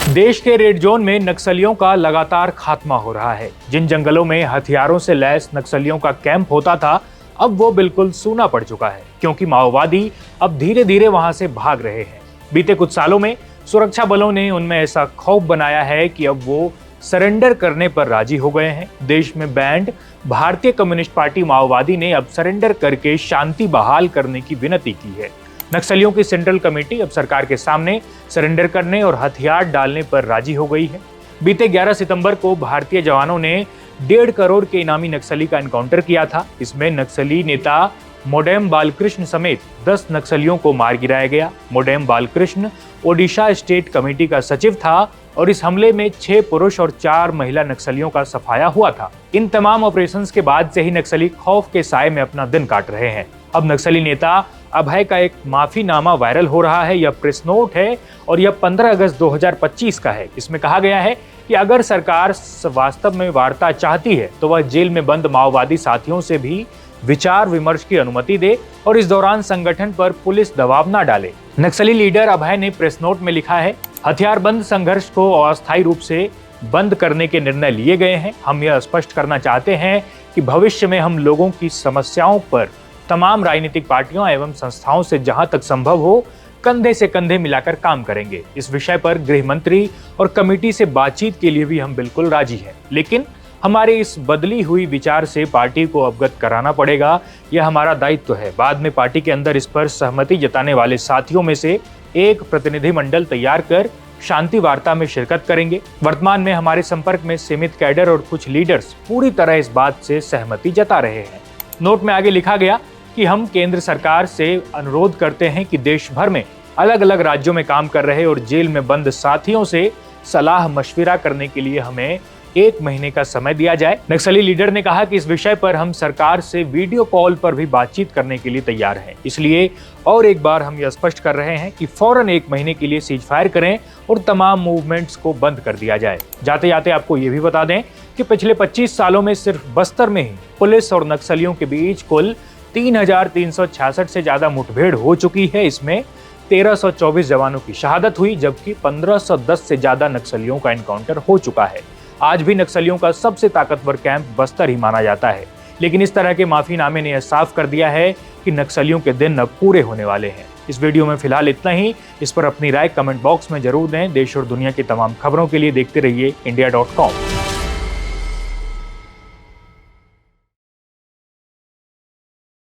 देश के red zone में नक्सलियों का लगातार खात्मा हो रहा है। जिन जंगलों में हथियारों से लैस नक्सलियों का कैंप होता था, अब वो बिल्कुल सूना पड़ चुका है, क्योंकि माओवादी अब धीरे धीरे वहां से भाग रहे हैं। बीते कुछ सालों में सुरक्षा बलों ने उनमें ऐसा खौफ बनाया है कि अब वो सरेंडर करने पर राजी हो गए हैं। देश में बैंड भारतीय कम्युनिस्ट पार्टी माओवादी ने अब सरेंडर करके शांति बहाल करने की विनती की है। नक्सलियों की सेंट्रल कमेटी अब सरकार के सामने सरेंडर करने और हथियार डालने पर राजी हो गई है। बीते 11 सितंबर को भारतीय जवानों ने 1.5 करोड़ के इनामी नक्सली का एनकाउंटर किया था। इसमें नक्सली नेता मोडेम बालकृष्ण समेत 10 नक्सलियों को मार गिराया गया। Modem Balkrishna Odisha state committee का सचिव था और इस हमले में 6 पुरुष और 4 महिला नक्सलियों का सफाया हुआ था। इन तमाम ऑपरेशंस के बाद से ही नक्सली खौफ के साए में अपना दिन काट रहे हैं। अब नक्सली नेता अभय का एक माफीनामा वायरल हो रहा है। यह प्रेस नोट है और यह 15 अगस्त 2025 का है। इसमें कहा गया है कि अगर सरकार वास्तव में वार्ता चाहती है तो वह जेल में बंद माओवादी साथियों से भी विचार विमर्श की अनुमति दे और इस दौरान संगठन पर पुलिस दबाव न डाले। नक्सली लीडर अभय ने प्रेस नोट में लिखा है, हथियारबंद संघर्ष को अस्थायी रूप से बंद करने के निर्णय लिए गए हैं। हम यह स्पष्ट करना चाहते हैं कि भविष्य में हम लोगों की समस्याओं पर तमाम राजनीतिक पार्टियों एवं संस्थाओं से जहां तक संभव हो कंधे से कंधे मिलाकर काम करेंगे। इस विषय पर गृह मंत्री और कमेटी से बातचीत के लिए भी हम बिल्कुल राजी हैं, लेकिन हमारे इस बदली हुई विचार से पार्टी को अवगत कराना पड़ेगा। यह हमारा दायित्व है। बाद में पार्टी के अंदर इस पर सहमति जताने वाले साथियों में से एक प्रतिनिधिमंडल तैयार कर शांति वार्ता में शिरकत करेंगे। वर्तमान में हमारे संपर्क में सीमित कैडर और कुछ लीडर्स पूरी तरह इस बात से सहमति जता रहे हैं। नोट में आगे लिखा गया कि हम केंद्र सरकार से अनुरोध करते हैं कि देश भर में अलग अलग राज्यों में काम कर रहे और जेल में बंद साथियों से सलाह मशविरा करने के लिए हमें 1 महीने का समय दिया जाए। नक्सली लीडर ने कहा कि इस विषय पर हम सरकार से वीडियो कॉल पर भी बातचीत करने के लिए तैयार हैं। इसलिए और एक बार हम यह स्पष्ट कर रहे हैं कि फौरन 1 महीने के लिए सीज फायर करें और तमाम मूवमेंट्स को बंद कर दिया जाए। जाते जाते आपको ये भी बता दें कि पिछले 25 सालों में सिर्फ बस्तर में ही पुलिस और नक्सलियों के बीच कुल 3,366 से ज्यादा मुठभेड़ हो चुकी है। इसमें 1,324 जवानों की शहादत हुई, जबकि 1,510 से ज्यादा नक्सलियों का एनकाउंटर हो चुका है। आज भी नक्सलियों का सबसे ताकतवर कैंप बस्तर ही माना जाता है, लेकिन इस तरह के माफीनामे ने यह साफ कर दिया है कि नक्सलियों के दिन अब पूरे होने वाले हैं। इस वीडियो में फिलहाल इतना ही। इस पर अपनी राय कमेंट बॉक्स में जरूर दें। देश और दुनिया की तमाम खबरों के लिए देखते रहिए India.com।